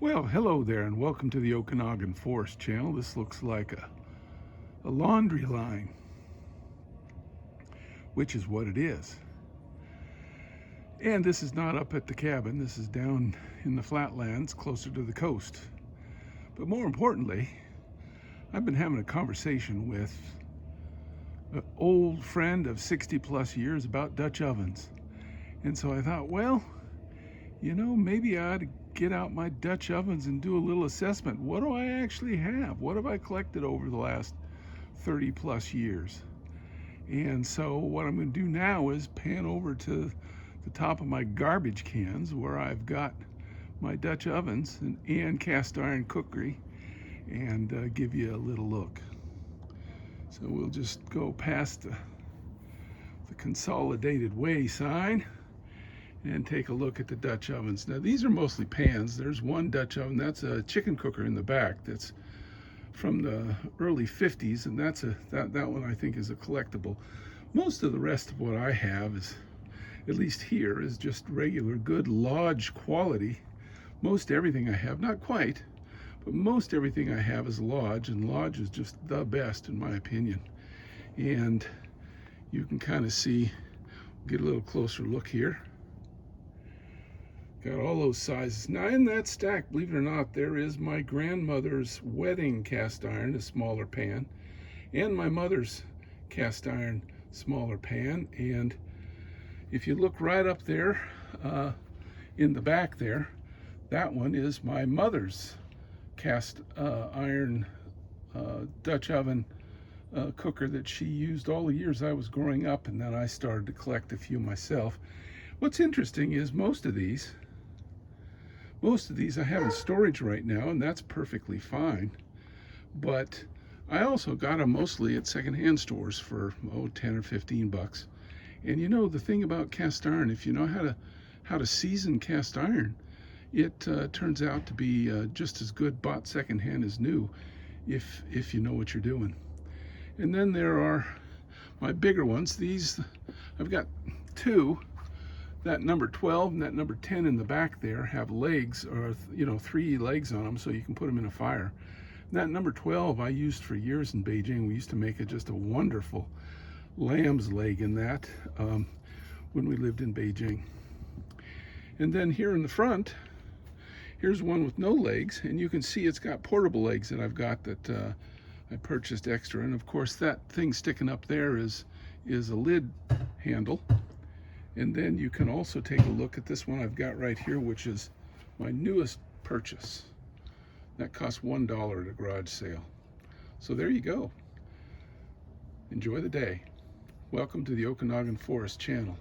Well, hello there and welcome to the Okanogan Forest channel. This looks like a laundry line, which is what it is. And this is not up at the cabin. This is down in the flatlands closer to the coast. But more importantly, I've been having a conversation with an old friend of 60 plus years about Dutch ovens. And so I thought, well, maybe I ought to get out my Dutch ovens and do a little assessment. What do I actually have? What have I collected over the last 30 plus years? And so what I'm going to do now is pan over to the top of my garbage cans where I've got my Dutch ovens and cast iron cookery and give you a little look. So we'll just go past the consolidated way sign and take a look at the Dutch ovens. Now these are mostly pans. There's one Dutch oven, that's a chicken cooker in the back that's from the early 50s, and that one I think is a collectible. Most of the rest of what I have is, at least here, is just regular good Lodge quality. Most everything I have, not quite, but most everything I have is Lodge, and Lodge is just the best in my opinion. And you can kind of see, get a little closer look here. Got all those sizes. Now in that stack, believe it or not, there is my grandmother's wedding cast iron, a smaller pan, and my mother's cast iron smaller pan. And if you look right up there in the back there, that one is my mother's cast iron Dutch oven cooker that she used all the years I was growing up, and then I started to collect a few myself. What's interesting is most of these I have in storage right now, and that's perfectly fine. But I also got them mostly at secondhand stores for 10 or 15 bucks. And the thing about cast iron, if you know how to season cast iron, it turns out to be just as good bought secondhand as new, if you know what you're doing. And then there are my bigger ones. These, I've got two. That number 12 and that number 10 in the back there have legs, or 3 legs on them, so you can put them in a fire. And that number 12 I used for years in Beijing. We used to make just a wonderful lamb's leg in that when we lived in Beijing. And then here in the front, here's one with no legs, and you can see it's got portable legs that I've got that I purchased extra. And of course that thing sticking up there is a lid handle. And then you can also take a look at this one I've got right here, which is my newest purchase. That cost $1 at a garage sale. So there you go. Enjoy the day. Welcome to the Okanogan Forest channel.